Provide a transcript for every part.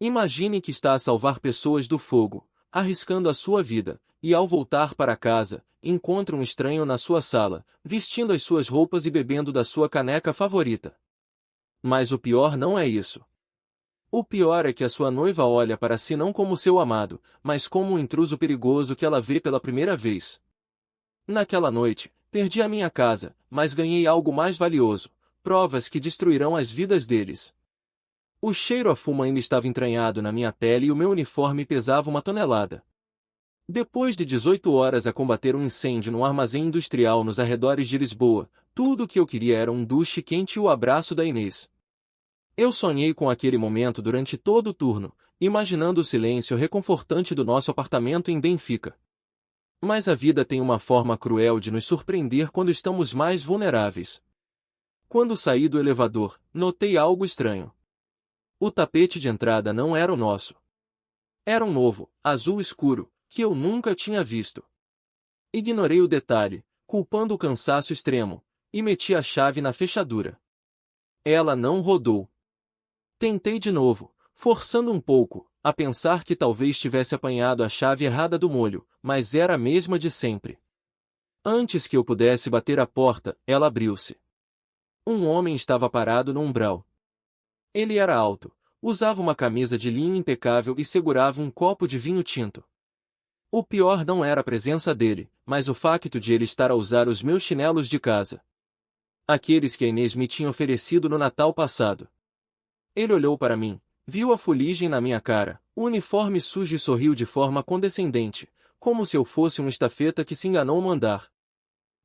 Imagine que está a salvar pessoas do fogo, arriscando a sua vida, e ao voltar para casa, encontra um estranho na sua sala, vestindo as suas roupas e bebendo da sua caneca favorita. Mas o pior não é isso. O pior é que a sua noiva olha para si não como seu amado, mas como um intruso perigoso que ela vê pela primeira vez. Naquela noite, perdi a minha casa, mas ganhei algo mais valioso, provas que destruirão as vidas deles. O cheiro a fumo ainda estava entranhado na minha pele e o meu uniforme pesava 1 tonelada. Depois de 18 horas a combater um incêndio num armazém industrial nos arredores de Lisboa, tudo o que eu queria era um duche quente e o abraço da Inês. Eu sonhei com aquele momento durante todo o turno, imaginando o silêncio reconfortante do nosso apartamento em Benfica. Mas a vida tem uma forma cruel de nos surpreender quando estamos mais vulneráveis. Quando saí do elevador, notei algo estranho. O tapete de entrada não era o nosso. Era um novo, azul escuro, que eu nunca tinha visto. Ignorei o detalhe, culpando o cansaço extremo, e meti a chave na fechadura. Ela não rodou. Tentei de novo, forçando um pouco, a pensar que talvez tivesse apanhado a chave errada do molho, mas era a mesma de sempre. Antes que eu pudesse bater a porta, ela abriu-se. Um homem estava parado no umbral. Ele era alto, usava uma camisa de linho impecável e segurava um copo de vinho tinto. O pior não era a presença dele, mas o facto de ele estar a usar os meus chinelos de casa. Aqueles que a Inês me tinha oferecido no Natal passado. Ele olhou para mim, viu a fuligem na minha cara, o uniforme sujo e sorriu de forma condescendente, como se eu fosse um estafeta que se enganou ao andar.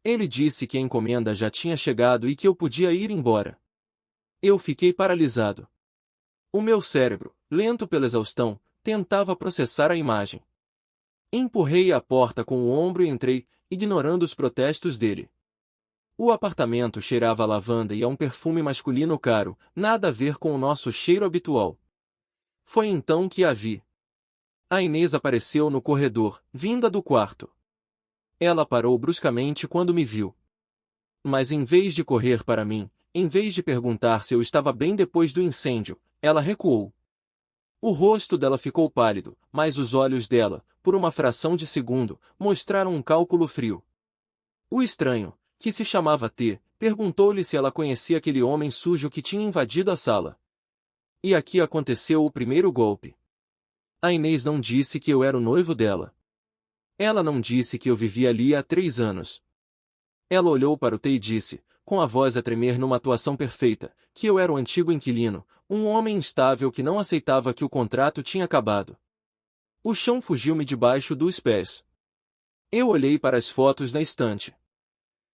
Ele disse que a encomenda já tinha chegado e que eu podia ir embora. Eu fiquei paralisado. O meu cérebro, lento pela exaustão, tentava processar a imagem. Empurrei a porta com o ombro e entrei, ignorando os protestos dele. O apartamento cheirava a lavanda e a um perfume masculino caro, nada a ver com o nosso cheiro habitual. Foi então que a vi. A Inês apareceu no corredor, vinda do quarto. Ela parou bruscamente quando me viu. Mas em vez de correr para mim, em vez de perguntar se eu estava bem depois do incêndio, ela recuou. O rosto dela ficou pálido, mas os olhos dela, por uma fração de segundo, mostraram um cálculo frio. O estranho, que se chamava T, perguntou-lhe se ela conhecia aquele homem sujo que tinha invadido a sala. E aqui aconteceu o primeiro golpe. A Inês não disse que eu era o noivo dela. Ela não disse que eu vivia ali há 3 anos. Ela olhou para o T e disse, com a voz a tremer numa atuação perfeita, que eu era o antigo inquilino, um homem instável que não aceitava que o contrato tinha acabado. O chão fugiu-me debaixo dos pés. Eu olhei para as fotos na estante.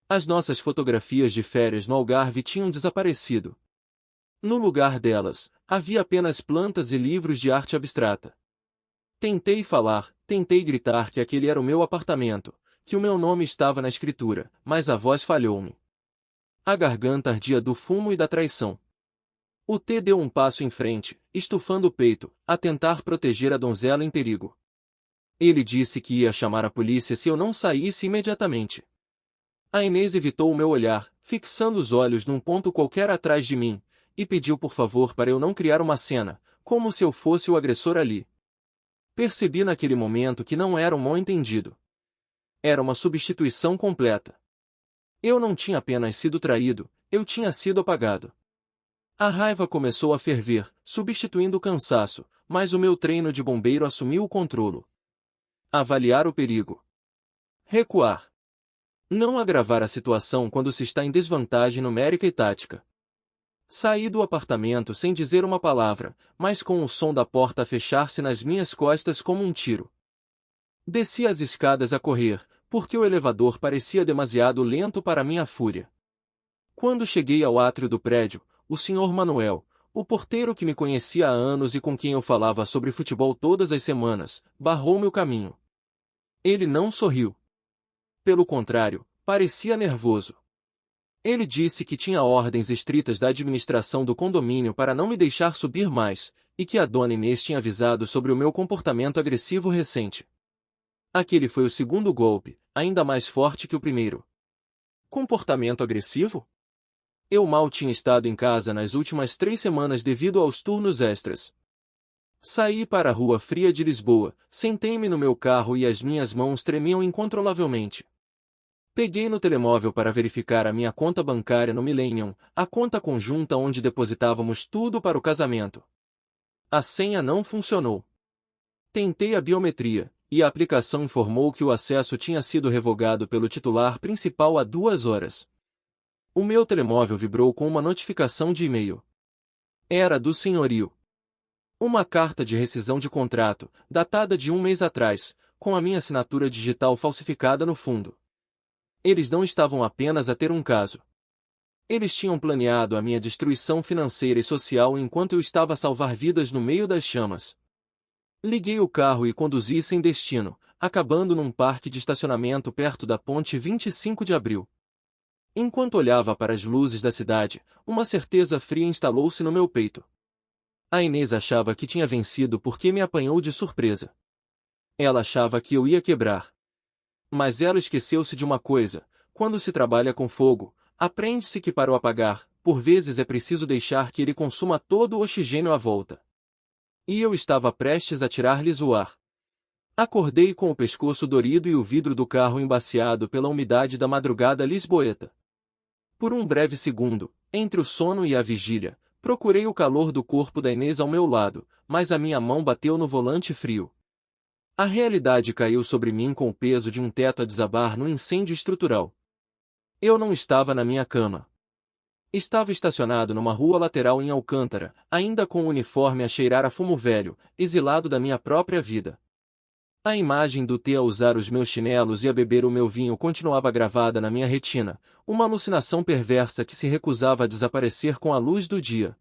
As nossas fotografias de férias no Algarve tinham desaparecido. No lugar delas, havia apenas plantas e livros de arte abstrata. Tentei falar, tentei gritar que aquele era o meu apartamento, que o meu nome estava na escritura, mas a voz falhou-me. A garganta ardia do fumo e da traição. O T deu um passo em frente, estufando o peito, a tentar proteger a donzela em perigo. Ele disse que ia chamar a polícia se eu não saísse imediatamente. A Inês evitou o meu olhar, fixando os olhos num ponto qualquer atrás de mim, e pediu por favor para eu não criar uma cena, como se eu fosse o agressor ali. Percebi naquele momento que não era um mal-entendido. Era uma substituição completa. Eu não tinha apenas sido traído, eu tinha sido apagado. A raiva começou a ferver, substituindo o cansaço, mas o meu treino de bombeiro assumiu o controle. Avaliar o perigo. Recuar. Não agravar a situação quando se está em desvantagem numérica e tática. Saí do apartamento sem dizer uma palavra, mas com o som da porta a fechar-se nas minhas costas como um tiro. Desci as escadas a correr, porque o elevador parecia demasiado lento para minha fúria. Quando cheguei ao átrio do prédio, o Sr. Manuel, o porteiro que me conhecia há anos e com quem eu falava sobre futebol todas as semanas, barrou-me o caminho. Ele não sorriu. Pelo contrário, parecia nervoso. Ele disse que tinha ordens estritas da administração do condomínio para não me deixar subir mais, e que a dona Inês tinha avisado sobre o meu comportamento agressivo recente. Aquele foi o segundo golpe, ainda mais forte que o primeiro. Comportamento agressivo? Eu mal tinha estado em casa nas últimas 3 semanas devido aos turnos extras. Saí para a rua fria de Lisboa, sentei-me no meu carro e as minhas mãos tremiam incontrolavelmente. Peguei no telemóvel para verificar a minha conta bancária no Millennium, a conta conjunta onde depositávamos tudo para o casamento. A senha não funcionou. Tentei a biometria, e a aplicação informou que o acesso tinha sido revogado pelo titular principal há 2 horas. O meu telemóvel vibrou com uma notificação de e-mail. Era do senhorio. Uma carta de rescisão de contrato, datada de 1 mês atrás, com a minha assinatura digital falsificada no fundo. Eles não estavam apenas a ter um caso. Eles tinham planeado a minha destruição financeira e social enquanto eu estava a salvar vidas no meio das chamas. Liguei o carro e conduzi sem destino, acabando num parque de estacionamento perto da ponte 25 de abril. Enquanto olhava para as luzes da cidade, uma certeza fria instalou-se no meu peito. A Inês achava que tinha vencido porque me apanhou de surpresa. Ela achava que eu ia quebrar. Mas ela esqueceu-se de uma coisa: quando se trabalha com fogo, aprende-se que para o apagar, por vezes é preciso deixar que ele consuma todo o oxigênio à volta. E eu estava prestes a tirar-lhes o ar. Acordei com o pescoço dorido e o vidro do carro embaciado pela umidade da madrugada lisboeta. Por um breve segundo, entre o sono e a vigília, procurei o calor do corpo da Inês ao meu lado, mas a minha mão bateu no volante frio. A realidade caiu sobre mim com o peso de um teto a desabar num incêndio estrutural. Eu não estava na minha cama. Estava estacionado numa rua lateral em Alcântara, ainda com o uniforme a cheirar a fumo velho, exilado da minha própria vida. A imagem do T a usar os meus chinelos e a beber o meu vinho continuava gravada na minha retina, uma alucinação perversa que se recusava a desaparecer com a luz do dia.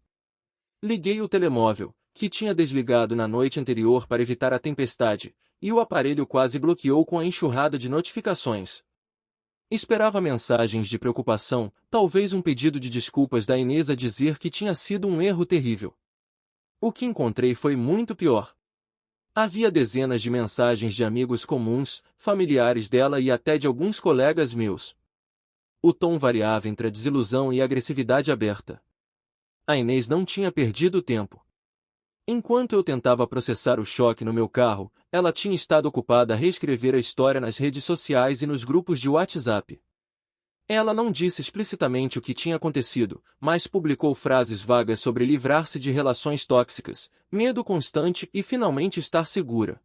Liguei o telemóvel, que tinha desligado na noite anterior para evitar a tempestade, e o aparelho quase bloqueou com a enxurrada de notificações. Esperava mensagens de preocupação, talvez um pedido de desculpas da Inês a dizer que tinha sido um erro terrível. O que encontrei foi muito pior. Havia dezenas de mensagens de amigos comuns, familiares dela e até de alguns colegas meus. O tom variava entre a desilusão e a agressividade aberta. A Inês não tinha perdido tempo. Enquanto eu tentava processar o choque no meu carro, ela tinha estado ocupada a reescrever a história nas redes sociais e nos grupos de WhatsApp. Ela não disse explicitamente o que tinha acontecido, mas publicou frases vagas sobre livrar-se de relações tóxicas, medo constante e finalmente estar segura.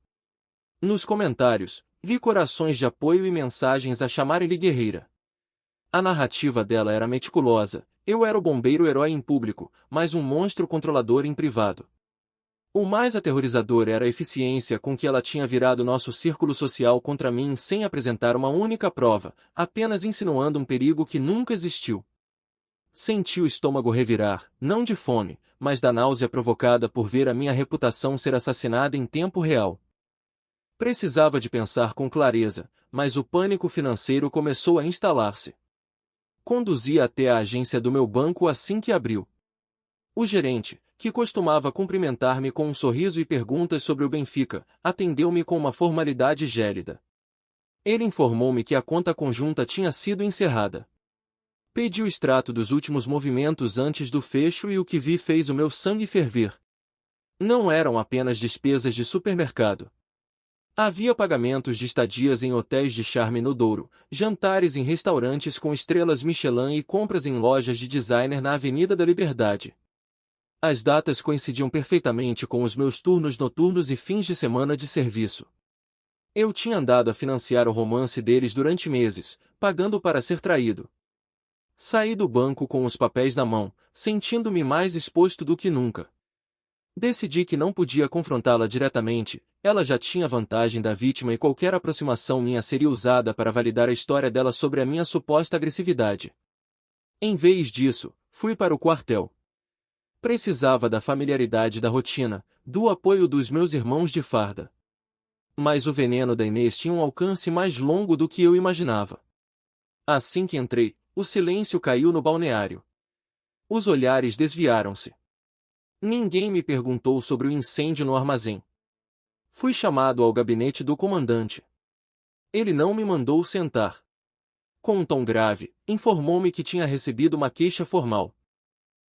Nos comentários, vi corações de apoio e mensagens a chamarem-lhe guerreira. A narrativa dela era meticulosa: eu era o bombeiro herói em público, mas um monstro controlador em privado. O mais aterrorizador era a eficiência com que ela tinha virado nosso círculo social contra mim sem apresentar uma única prova, apenas insinuando um perigo que nunca existiu. Senti o estômago revirar, não de fome, mas da náusea provocada por ver a minha reputação ser assassinada em tempo real. Precisava de pensar com clareza, mas o pânico financeiro começou a instalar-se. Conduzi até a agência do meu banco assim que abriu. O gerente, que costumava cumprimentar-me com um sorriso e perguntas sobre o Benfica, atendeu-me com uma formalidade gélida. Ele informou-me que a conta conjunta tinha sido encerrada. Pedi o extrato dos últimos movimentos antes do fecho e o que vi fez o meu sangue ferver. Não eram apenas despesas de supermercado. Havia pagamentos de estadias em hotéis de charme no Douro, jantares em restaurantes com estrelas Michelin e compras em lojas de designer na Avenida da Liberdade. As datas coincidiam perfeitamente com os meus turnos noturnos e fins de semana de serviço. Eu tinha andado a financiar o romance deles durante meses, pagando para ser traído. Saí do banco com os papéis na mão, sentindo-me mais exposto do que nunca. Decidi que não podia confrontá-la diretamente, ela já tinha vantagem da vítima e qualquer aproximação minha seria usada para validar a história dela sobre a minha suposta agressividade. Em vez disso, fui para o quartel. Precisava da familiaridade da rotina, do apoio dos meus irmãos de farda. Mas o veneno da Inês tinha um alcance mais longo do que eu imaginava. Assim que entrei, o silêncio caiu no balneário. Os olhares desviaram-se. Ninguém me perguntou sobre o incêndio no armazém. Fui chamado ao gabinete do comandante. Ele não me mandou sentar. Com um tom grave, informou-me que tinha recebido uma queixa formal.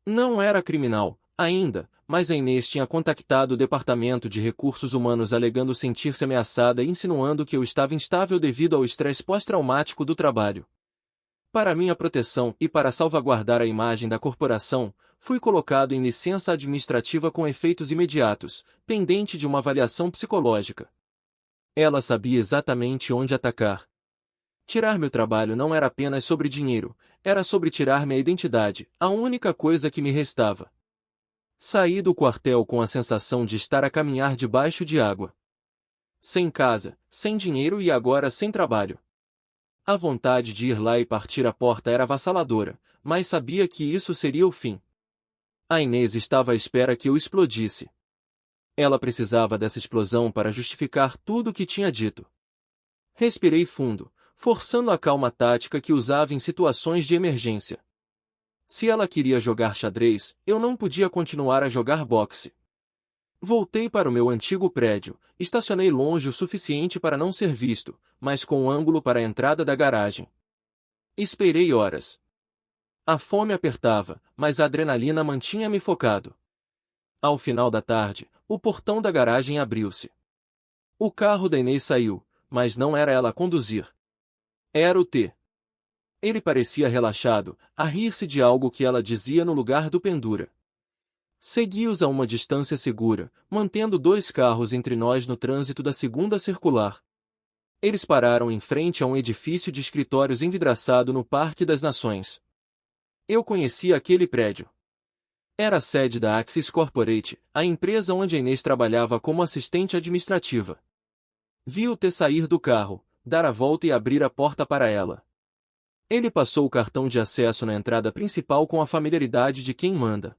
Não era criminal, ainda, mas a Inês tinha contactado o Departamento de Recursos Humanos alegando sentir-se ameaçada e insinuando que eu estava instável devido ao estresse pós-traumático do trabalho. Para minha proteção e para salvaguardar a imagem da corporação, fui colocado em licença administrativa com efeitos imediatos, pendente de uma avaliação psicológica. Ela sabia exatamente onde atacar. Tirar meu trabalho não era apenas sobre dinheiro, era sobre tirar minha identidade, a única coisa que me restava. Saí do quartel com a sensação de estar a caminhar debaixo de água. Sem casa, sem dinheiro e agora sem trabalho. A vontade de ir lá e partir a porta era avassaladora, mas sabia que isso seria o fim. A Inês estava à espera que eu explodisse. Ela precisava dessa explosão para justificar tudo o que tinha dito. Respirei fundo, forçando a calma tática que usava em situações de emergência. Se ela queria jogar xadrez, eu não podia continuar a jogar boxe. Voltei para o meu antigo prédio, estacionei longe o suficiente para não ser visto, mas com ângulo para a entrada da garagem. Esperei horas. A fome apertava, mas a adrenalina mantinha-me focado. Ao final da tarde, o portão da garagem abriu-se. O carro da Inês saiu, mas não era ela a conduzir. Era o T. Ele parecia relaxado, a rir-se de algo que ela dizia no lugar do pendura. Segui-os a uma distância segura, mantendo 2 carros entre nós no trânsito da segunda circular. Eles pararam em frente a um edifício de escritórios envidraçado no Parque das Nações. Eu conhecia aquele prédio. Era a sede da Axis Corporate, a empresa onde a Inês trabalhava como assistente administrativa. Vi o T sair do carro, dar a volta e abrir a porta para ela. Ele passou o cartão de acesso na entrada principal com a familiaridade de quem manda.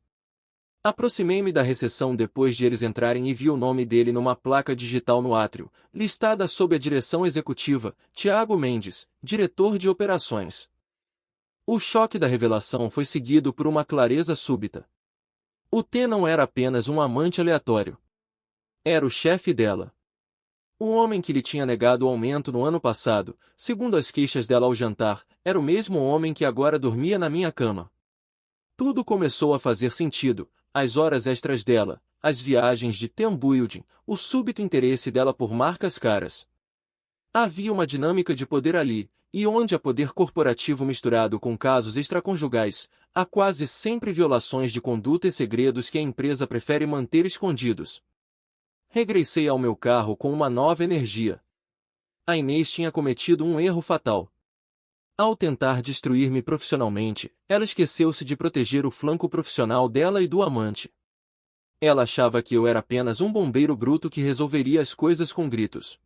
Aproximei-me da recepção depois de eles entrarem e vi o nome dele numa placa digital no átrio, listada sob a direção executiva, Tiago Mendes, diretor de operações. O choque da revelação foi seguido por uma clareza súbita. O T não era apenas um amante aleatório. Era o chefe dela. O homem que lhe tinha negado o aumento no ano passado, segundo as queixas dela ao jantar, era o mesmo homem que agora dormia na minha cama. Tudo começou a fazer sentido, as horas extras dela, as viagens de team building, o súbito interesse dela por marcas caras. Havia uma dinâmica de poder ali, e onde há poder corporativo misturado com casos extraconjugais, há quase sempre violações de conduta e segredos que a empresa prefere manter escondidos. Regressei ao meu carro com uma nova energia. A Inês tinha cometido um erro fatal. Ao tentar destruir-me profissionalmente, ela esqueceu-se de proteger o flanco profissional dela e do amante. Ela achava que eu era apenas um bombeiro bruto que resolveria as coisas com gritos.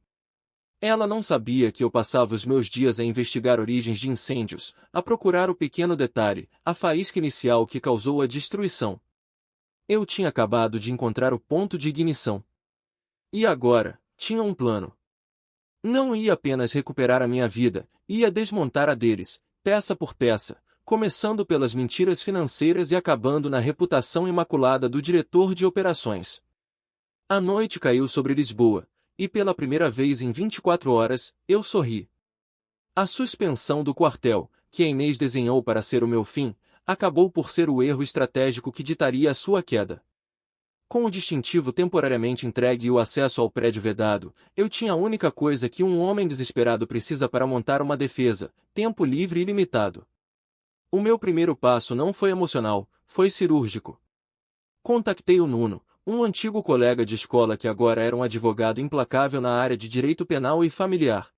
Ela não sabia que eu passava os meus dias a investigar origens de incêndios, a procurar o pequeno detalhe, a faísca inicial que causou a destruição. Eu tinha acabado de encontrar o ponto de ignição. E agora, tinha um plano. Não ia apenas recuperar a minha vida, ia desmontar a deles, peça por peça, começando pelas mentiras financeiras e acabando na reputação imaculada do diretor de operações. A noite caiu sobre Lisboa, e pela primeira vez em 24 horas, eu sorri. A suspensão do quartel, que a Inês desenhou para ser o meu fim, acabou por ser o erro estratégico que ditaria a sua queda. Com o distintivo temporariamente entregue e o acesso ao prédio vedado, eu tinha a única coisa que um homem desesperado precisa para montar uma defesa: tempo livre ilimitado. O meu primeiro passo não foi emocional, foi cirúrgico. Contactei o Nuno, um antigo colega de escola que agora era um advogado implacável na área de direito penal e familiar.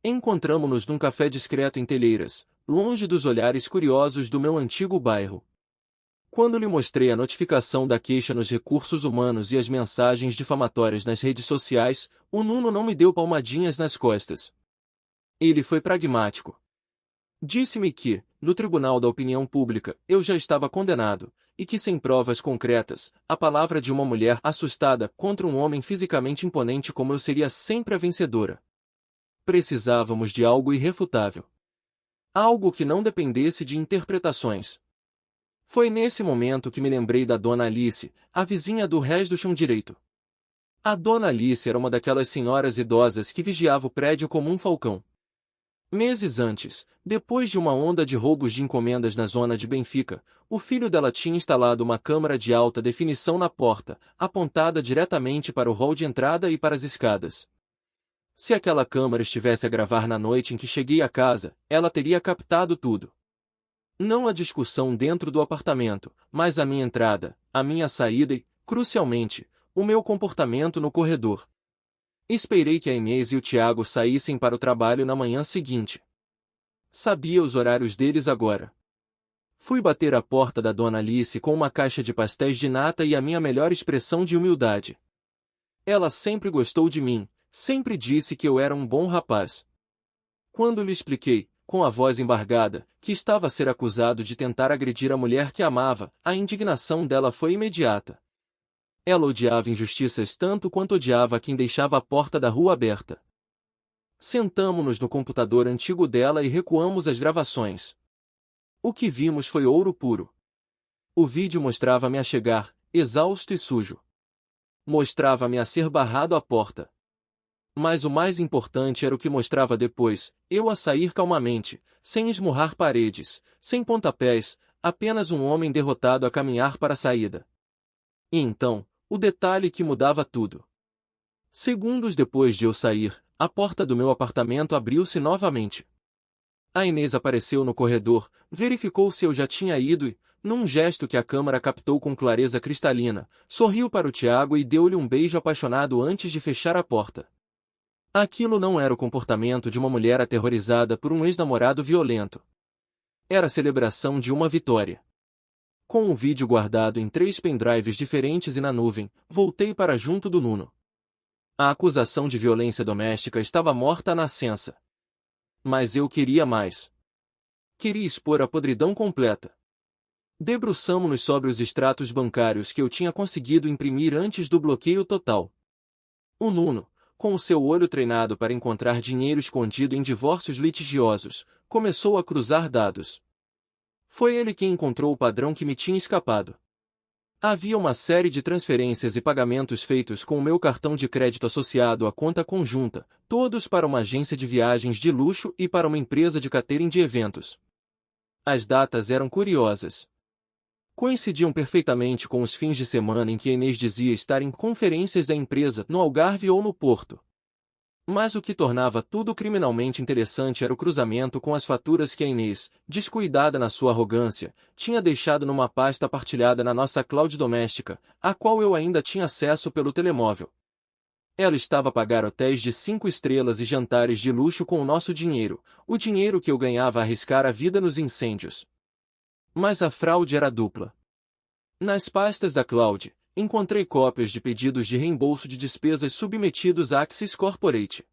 Encontramo-nos num café discreto em Telheiras, longe dos olhares curiosos do meu antigo bairro. Quando lhe mostrei a notificação da queixa nos recursos humanos e as mensagens difamatórias nas redes sociais, o Nuno não me deu palmadinhas nas costas. Ele foi pragmático. Disse-me que, no tribunal da opinião pública, eu já estava condenado, e que sem provas concretas, a palavra de uma mulher assustada contra um homem fisicamente imponente como eu seria sempre a vencedora. Precisávamos de algo irrefutável. Algo que não dependesse de interpretações. Foi nesse momento que me lembrei da Dona Alice, a vizinha do Rés do Chão Direito. A Dona Alice era uma daquelas senhoras idosas que vigiava o prédio como um falcão. Meses antes, depois de uma onda de roubos de encomendas na zona de Benfica, o filho dela tinha instalado uma câmera de alta definição na porta, apontada diretamente para o hall de entrada e para as escadas. Se aquela câmera estivesse a gravar na noite em que cheguei à casa, ela teria captado tudo. Não a discussão dentro do apartamento, mas a minha entrada, a minha saída e, crucialmente, o meu comportamento no corredor. Esperei que a Inês e o Tiago saíssem para o trabalho na manhã seguinte. Sabia os horários deles agora. Fui bater à porta da dona Alice com uma caixa de pastéis de nata e a minha melhor expressão de humildade. Ela sempre gostou de mim, sempre disse que eu era um bom rapaz. Quando lhe expliquei, com a voz embargada, que estava a ser acusado de tentar agredir a mulher que amava, a indignação dela foi imediata. Ela odiava injustiças tanto quanto odiava quem deixava a porta da rua aberta. Sentamo-nos no computador antigo dela e recuamos as gravações. O que vimos foi ouro puro. O vídeo mostrava-me a chegar, exausto e sujo. Mostrava-me a ser barrado à porta. Mas o mais importante era o que mostrava depois, eu a sair calmamente, sem esmurrar paredes, sem pontapés, apenas um homem derrotado a caminhar para a saída. E então, o detalhe que mudava tudo. Segundos depois de eu sair, a porta do meu apartamento abriu-se novamente. A Inês apareceu no corredor, verificou se eu já tinha ido e, num gesto que a câmera captou com clareza cristalina, sorriu para o Tiago e deu-lhe um beijo apaixonado antes de fechar a porta. Aquilo não era o comportamento de uma mulher aterrorizada por um ex-namorado violento. Era a celebração de uma vitória. Com o vídeo guardado em 3 pendrives diferentes e na nuvem, voltei para junto do Nuno. A acusação de violência doméstica estava morta à nascença. Mas eu queria mais. Queria expor a podridão completa. Debruçamo-nos sobre os extratos bancários que eu tinha conseguido imprimir antes do bloqueio total. O Nuno, com o seu olho treinado para encontrar dinheiro escondido em divórcios litigiosos, começou a cruzar dados. Foi ele quem encontrou o padrão que me tinha escapado. Havia uma série de transferências e pagamentos feitos com o meu cartão de crédito associado à conta conjunta, todos para uma agência de viagens de luxo e para uma empresa de catering de eventos. As datas eram curiosas. Coincidiam perfeitamente com os fins de semana em que a Inês dizia estar em conferências da empresa no Algarve ou no Porto. Mas o que tornava tudo criminalmente interessante era o cruzamento com as faturas que a Inês, descuidada na sua arrogância, tinha deixado numa pasta partilhada na nossa cloud doméstica, a qual eu ainda tinha acesso pelo telemóvel. Ela estava a pagar hotéis de 5 estrelas e jantares de luxo com o nosso dinheiro, o dinheiro que eu ganhava a arriscar a vida nos incêndios. Mas a fraude era dupla. Nas pastas da cloud, encontrei cópias de pedidos de reembolso de despesas submetidos à Axis Corporate.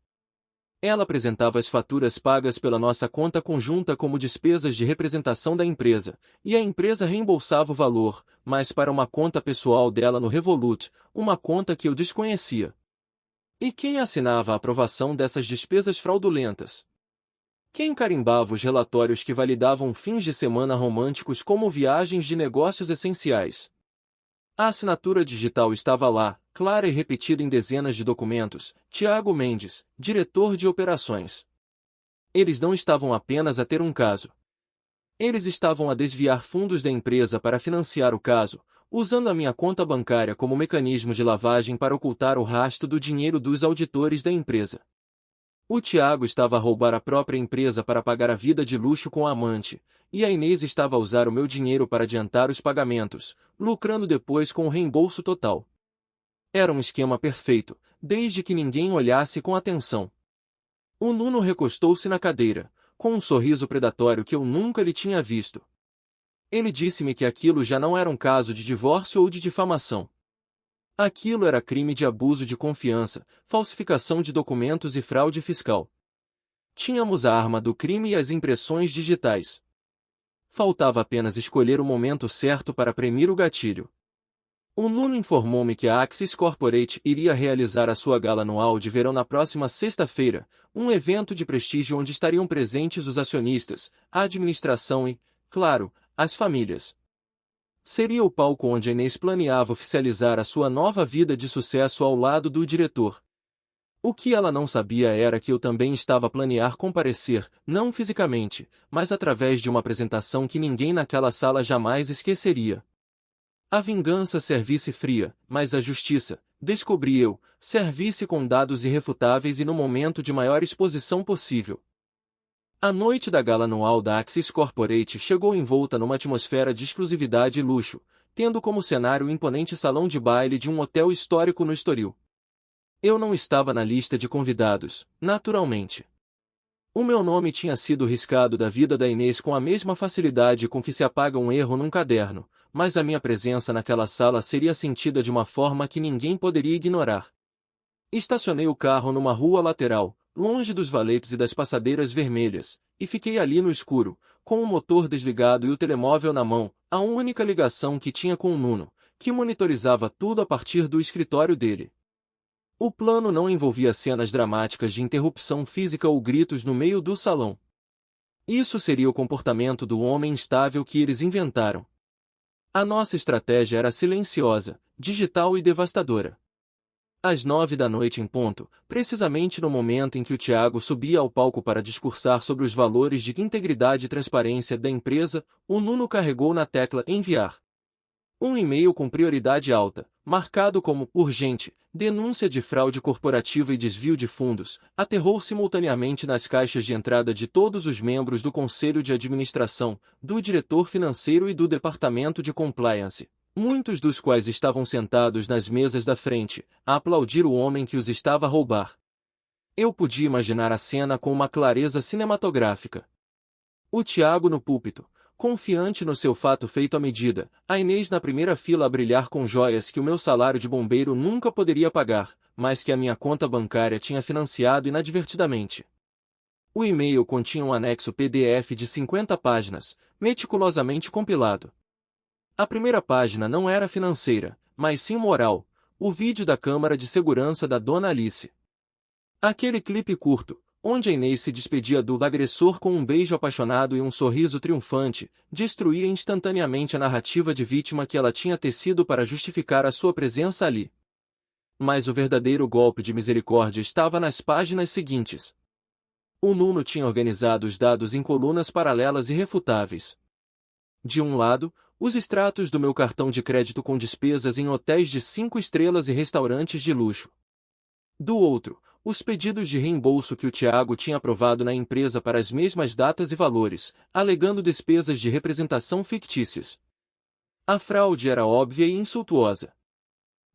Ela apresentava as faturas pagas pela nossa conta conjunta como despesas de representação da empresa, e a empresa reembolsava o valor, mas para uma conta pessoal dela no Revolut, uma conta que eu desconhecia. E quem assinava a aprovação dessas despesas fraudulentas? Quem carimbava os relatórios que validavam fins de semana românticos como viagens de negócios essenciais? A assinatura digital estava lá, clara e repetida em dezenas de documentos. Tiago Mendes, diretor de operações. Eles não estavam apenas a ter um caso. Eles estavam a desviar fundos da empresa para financiar o caso, usando a minha conta bancária como mecanismo de lavagem para ocultar o rastro do dinheiro dos auditores da empresa. O Tiago estava a roubar a própria empresa para pagar a vida de luxo com a amante, e a Inês estava a usar o meu dinheiro para adiantar os pagamentos, lucrando depois com o reembolso total. Era um esquema perfeito, desde que ninguém olhasse com atenção. O Nuno recostou-se na cadeira, com um sorriso predatório que eu nunca lhe tinha visto. Ele disse-me que aquilo já não era um caso de divórcio ou de difamação. Aquilo era crime de abuso de confiança, falsificação de documentos e fraude fiscal. Tínhamos a arma do crime e as impressões digitais. Faltava apenas escolher o momento certo para premir o gatilho. O Nuno informou-me que a Axis Corporate iria realizar a sua gala anual de verão na próxima sexta-feira, um evento de prestígio onde estariam presentes os acionistas, a administração e, claro, as famílias. Seria o palco onde a Inês planeava oficializar a sua nova vida de sucesso ao lado do diretor. O que ela não sabia era que eu também estava a planear comparecer, não fisicamente, mas através de uma apresentação que ninguém naquela sala jamais esqueceria. A vingança servisse fria, mas a justiça, descobri eu, servisse com dados irrefutáveis e no momento de maior exposição possível. A noite da gala anual da Axis Corporate chegou envolta numa atmosfera de exclusividade e luxo, tendo como cenário o imponente salão de baile de um hotel histórico no Estoril. Eu não estava na lista de convidados, naturalmente. O meu nome tinha sido riscado da vida da Inês com a mesma facilidade com que se apaga um erro num caderno, mas a minha presença naquela sala seria sentida de uma forma que ninguém poderia ignorar. Estacionei o carro numa rua lateral, longe dos valetes e das passadeiras vermelhas, e fiquei ali no escuro, com o motor desligado e o telemóvel na mão, a única ligação que tinha com o Nuno, que monitorizava tudo a partir do escritório dele. O plano não envolvia cenas dramáticas de interrupção física ou gritos no meio do salão. Isso seria o comportamento do homem instável que eles inventaram. A nossa estratégia era silenciosa, digital e devastadora. Às 9 da noite em ponto, precisamente no momento em que o Tiago subia ao palco para discursar sobre os valores de integridade e transparência da empresa, o Nuno carregou na tecla enviar. Um e-mail com prioridade alta, marcado como urgente, denúncia de fraude corporativa e desvio de fundos, aterrou simultaneamente nas caixas de entrada de todos os membros do Conselho de Administração, do diretor financeiro e do Departamento de Compliance, muitos dos quais estavam sentados nas mesas da frente, a aplaudir o homem que os estava a roubar. Eu podia imaginar a cena com uma clareza cinematográfica. O Tiago no púlpito, confiante no seu fato feito à medida, a Inês na primeira fila a brilhar com joias que o meu salário de bombeiro nunca poderia pagar, mas que a minha conta bancária tinha financiado inadvertidamente. O e-mail continha um anexo PDF de 50 páginas, meticulosamente compilado. A primeira página não era financeira, mas sim moral, o vídeo da câmara de segurança da Dona Alice. Aquele clipe curto, onde a Inês se despedia do agressor com um beijo apaixonado e um sorriso triunfante, destruía instantaneamente a narrativa de vítima que ela tinha tecido para justificar a sua presença ali. Mas o verdadeiro golpe de misericórdia estava nas páginas seguintes. O Nuno tinha organizado os dados em colunas paralelas irrefutáveis. De um lado, os extratos do meu cartão de crédito com despesas em hotéis de 5 estrelas e restaurantes de luxo. Do outro, os pedidos de reembolso que o Tiago tinha aprovado na empresa para as mesmas datas e valores, alegando despesas de representação fictícias. A fraude era óbvia e insultuosa.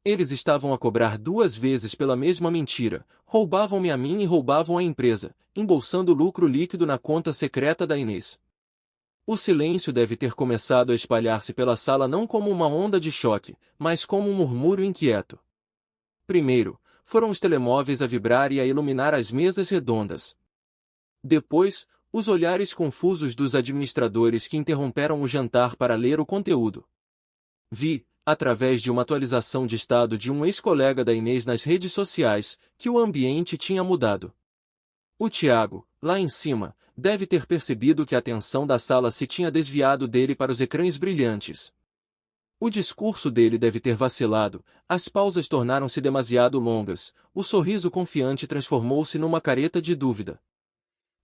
Eles estavam a cobrar 2 vezes pela mesma mentira, roubavam-me a mim e roubavam a empresa, embolsando lucro líquido na conta secreta da Inês. O silêncio deve ter começado a espalhar-se pela sala não como uma onda de choque, mas como um murmúrio inquieto. Primeiro, foram os telemóveis a vibrar e a iluminar as mesas redondas. Depois, os olhares confusos dos administradores que interromperam o jantar para ler o conteúdo. Vi, através de uma atualização de estado de um ex-colega da Inês nas redes sociais, que o ambiente tinha mudado. O Tiago, lá em cima, deve ter percebido que a atenção da sala se tinha desviado dele para os ecrãs brilhantes. O discurso dele deve ter vacilado, as pausas tornaram-se demasiado longas, o sorriso confiante transformou-se numa careta de dúvida.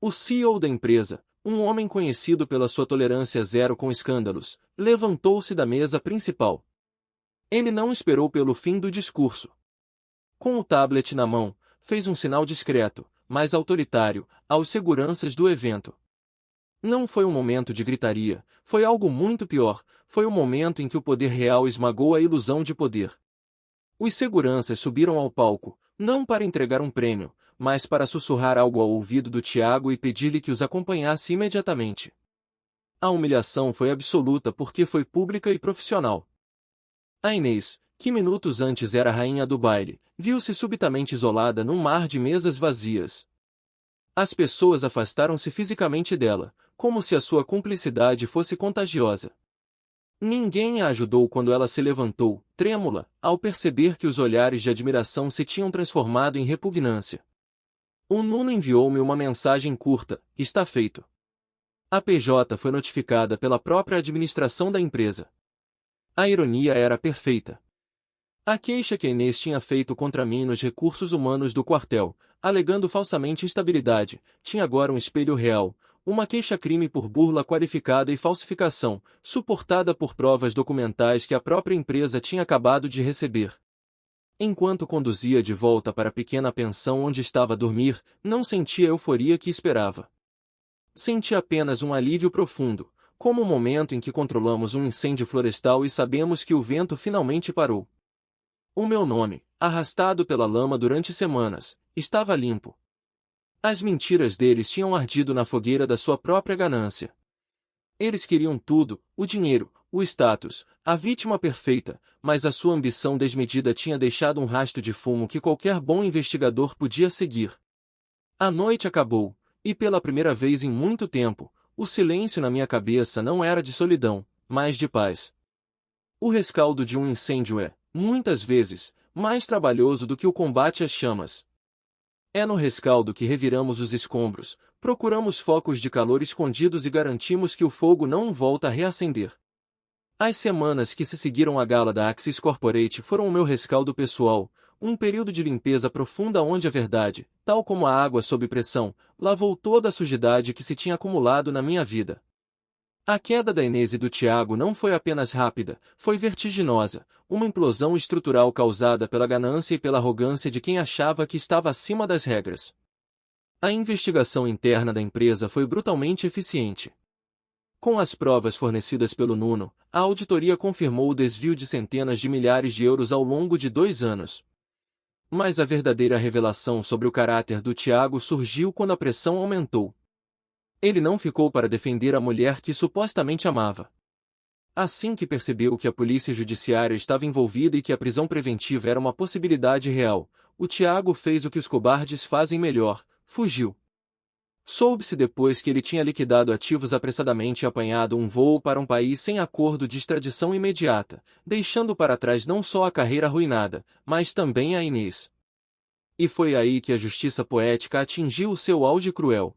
O CEO da empresa, um homem conhecido pela sua tolerância zero com escândalos, levantou-se da mesa principal. Ele não esperou pelo fim do discurso. Com o tablet na mão, fez um sinal discreto, mas autoritário, aos seguranças do evento. Não foi um momento de gritaria, foi algo muito pior, foi o momento em que o poder real esmagou a ilusão de poder. Os seguranças subiram ao palco, não para entregar um prêmio, mas para sussurrar algo ao ouvido do Tiago e pedir-lhe que os acompanhasse imediatamente. A humilhação foi absoluta porque foi pública e profissional. A Inês, que minutos antes era a rainha do baile, viu-se subitamente isolada num mar de mesas vazias. As pessoas afastaram-se fisicamente dela, como se a sua cumplicidade fosse contagiosa. Ninguém a ajudou quando ela se levantou, trêmula, ao perceber que os olhares de admiração se tinham transformado em repugnância. O Nuno enviou-me uma mensagem curta: está feito. A PJ foi notificada pela própria administração da empresa. A ironia era perfeita. A queixa que a Inês tinha feito contra mim nos recursos humanos do quartel, alegando falsamente instabilidade, tinha agora um espelho real, uma queixa-crime por burla qualificada e falsificação, suportada por provas documentais que a própria empresa tinha acabado de receber. Enquanto conduzia de volta para a pequena pensão onde estava a dormir, não senti a euforia que esperava. Senti apenas um alívio profundo, como o momento em que controlamos um incêndio florestal e sabemos que o vento finalmente parou. O meu nome, arrastado pela lama durante semanas, estava limpo. As mentiras deles tinham ardido na fogueira da sua própria ganância. Eles queriam tudo, o dinheiro, o status, a vítima perfeita, mas a sua ambição desmedida tinha deixado um rastro de fumo que qualquer bom investigador podia seguir. A noite acabou, e pela primeira vez em muito tempo, o silêncio na minha cabeça não era de solidão, mas de paz. O rescaldo de um incêndio é, muitas vezes, mais trabalhoso do que o combate às chamas. É no rescaldo que reviramos os escombros, procuramos focos de calor escondidos e garantimos que o fogo não volta a reacender. As semanas que se seguiram à gala da Axis Corporate foram o meu rescaldo pessoal, um período de limpeza profunda onde a verdade, tal como a água sob pressão, lavou toda a sujidade que se tinha acumulado na minha vida. A queda da Inês e do Tiago não foi apenas rápida, foi vertiginosa, uma implosão estrutural causada pela ganância e pela arrogância de quem achava que estava acima das regras. A investigação interna da empresa foi brutalmente eficiente. Com as provas fornecidas pelo Nuno, a auditoria confirmou o desvio de centenas de milhares de euros ao longo de 2 anos. Mas a verdadeira revelação sobre o caráter do Tiago surgiu quando a pressão aumentou. Ele não ficou para defender a mulher que supostamente amava. Assim que percebeu que a polícia judiciária estava envolvida e que a prisão preventiva era uma possibilidade real, o Tiago fez o que os cobardes fazem melhor, fugiu. Soube-se depois que ele tinha liquidado ativos apressadamente e apanhado um voo para um país sem acordo de extradição imediata, deixando para trás não só a carreira arruinada, mas também a Inês. E foi aí que a justiça poética atingiu o seu auge cruel.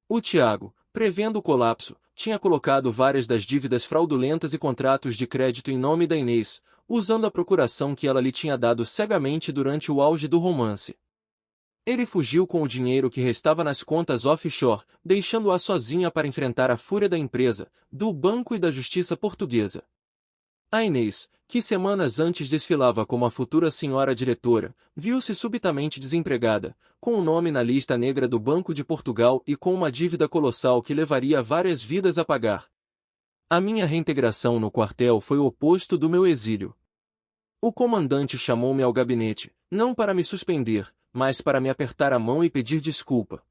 O Tiago, prevendo o colapso, tinha colocado várias das dívidas fraudulentas e contratos de crédito em nome da Inês, usando a procuração que ela lhe tinha dado cegamente durante o auge do romance. Ele fugiu com o dinheiro que restava nas contas offshore, deixando-a sozinha para enfrentar a fúria da empresa, do banco e da justiça portuguesa. A Inês, que semanas antes desfilava como a futura senhora diretora, viu-se subitamente desempregada, com o nome na lista negra do Banco de Portugal e com uma dívida colossal que levaria várias vidas a pagar. A minha reintegração no quartel foi o oposto do meu exílio. O comandante chamou-me ao gabinete, não para me suspender, mas para me apertar a mão e pedir desculpa.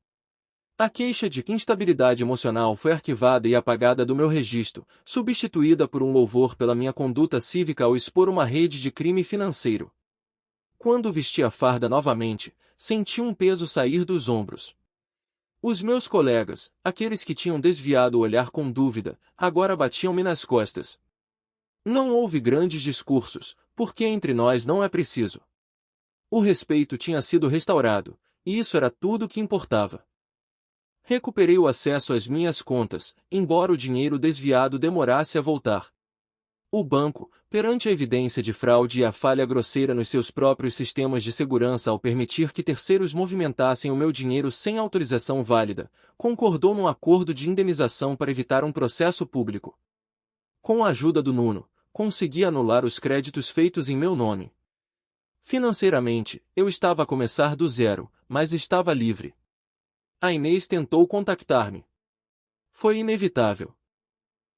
A queixa de instabilidade emocional foi arquivada e apagada do meu registro, substituída por um louvor pela minha conduta cívica ao expor uma rede de crime financeiro. Quando vesti a farda novamente, senti um peso sair dos ombros. Os meus colegas, aqueles que tinham desviado o olhar com dúvida, agora batiam-me nas costas. Não houve grandes discursos, porque entre nós não é preciso. O respeito tinha sido restaurado, e isso era tudo o que importava. Recuperei o acesso às minhas contas, embora o dinheiro desviado demorasse a voltar. O banco, perante a evidência de fraude e a falha grosseira nos seus próprios sistemas de segurança ao permitir que terceiros movimentassem o meu dinheiro sem autorização válida, concordou num acordo de indenização para evitar um processo público. Com a ajuda do Nuno, consegui anular os créditos feitos em meu nome. Financeiramente, eu estava a começar do zero, mas estava livre. A Inês tentou contactar-me. Foi inevitável.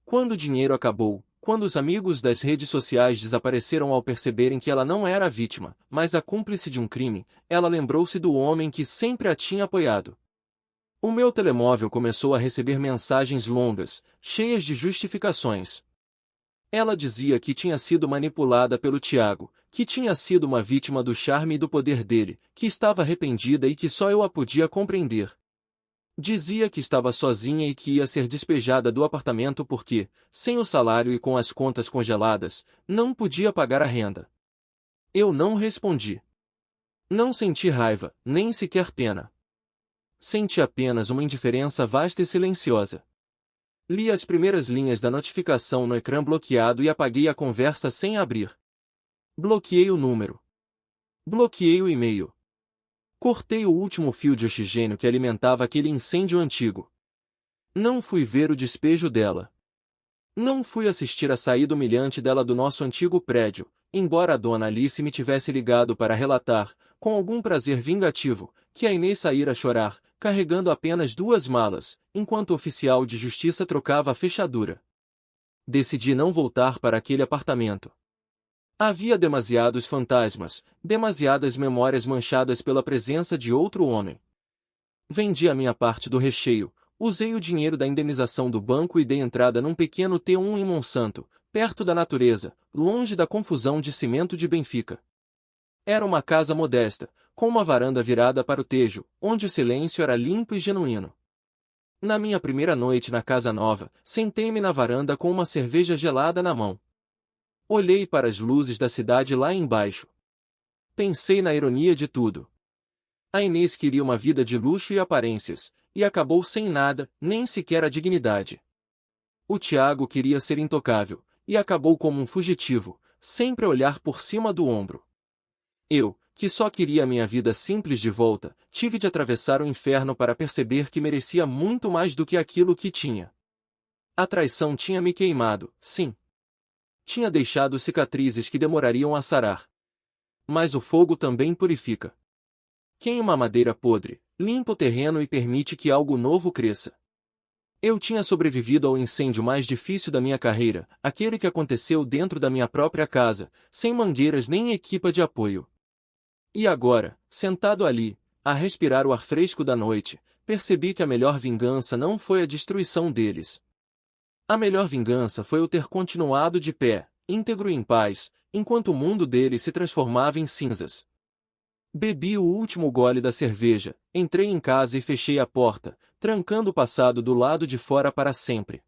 Quando o dinheiro acabou, quando os amigos das redes sociais desapareceram ao perceberem que ela não era a vítima, mas a cúmplice de um crime, ela lembrou-se do homem que sempre a tinha apoiado. O meu telemóvel começou a receber mensagens longas, cheias de justificações. Ela dizia que tinha sido manipulada pelo Tiago, que tinha sido uma vítima do charme e do poder dele, que estava arrependida e que só eu a podia compreender. Dizia que estava sozinha e que ia ser despejada do apartamento porque, sem o salário e com as contas congeladas, não podia pagar a renda. Eu não respondi. Não senti raiva, nem sequer pena. Senti apenas uma indiferença vasta e silenciosa. Li as primeiras linhas da notificação no ecrã bloqueado e apaguei a conversa sem abrir. Bloqueei o número. Bloqueei o e-mail. Cortei o último fio de oxigênio que alimentava aquele incêndio antigo. Não fui ver o despejo dela. Não fui assistir a saída humilhante dela do nosso antigo prédio, embora a dona Alice me tivesse ligado para relatar, com algum prazer vingativo, que a Inês saíra a chorar, carregando apenas 2 malas, enquanto o oficial de justiça trocava a fechadura. Decidi não voltar para aquele apartamento. Havia demasiados fantasmas, demasiadas memórias manchadas pela presença de outro homem. Vendi a minha parte do recheio, usei o dinheiro da indenização do banco e dei entrada num pequeno T1 em Monsanto, perto da natureza, longe da confusão de cimento de Benfica. Era uma casa modesta, com uma varanda virada para o Tejo, onde o silêncio era limpo e genuíno. Na minha primeira noite na casa nova, sentei-me na varanda com uma cerveja gelada na mão. Olhei para as luzes da cidade lá embaixo. Pensei na ironia de tudo. A Inês queria uma vida de luxo e aparências, e acabou sem nada, nem sequer a dignidade. O Tiago queria ser intocável, e acabou como um fugitivo, sempre a olhar por cima do ombro. Eu, que só queria minha vida simples de volta, tive de atravessar o inferno para perceber que merecia muito mais do que aquilo que tinha. A traição tinha me queimado, sim. Tinha deixado cicatrizes que demorariam a sarar. Mas o fogo também purifica. Queima a madeira podre, limpa o terreno e permite que algo novo cresça. Eu tinha sobrevivido ao incêndio mais difícil da minha carreira, aquele que aconteceu dentro da minha própria casa, sem mangueiras nem equipa de apoio. E agora, sentado ali, a respirar o ar fresco da noite, percebi que a melhor vingança não foi a destruição deles. A melhor vingança foi eu ter continuado de pé, íntegro e em paz, enquanto o mundo deles se transformava em cinzas. Bebi o último gole da cerveja, entrei em casa e fechei a porta, trancando o passado do lado de fora para sempre.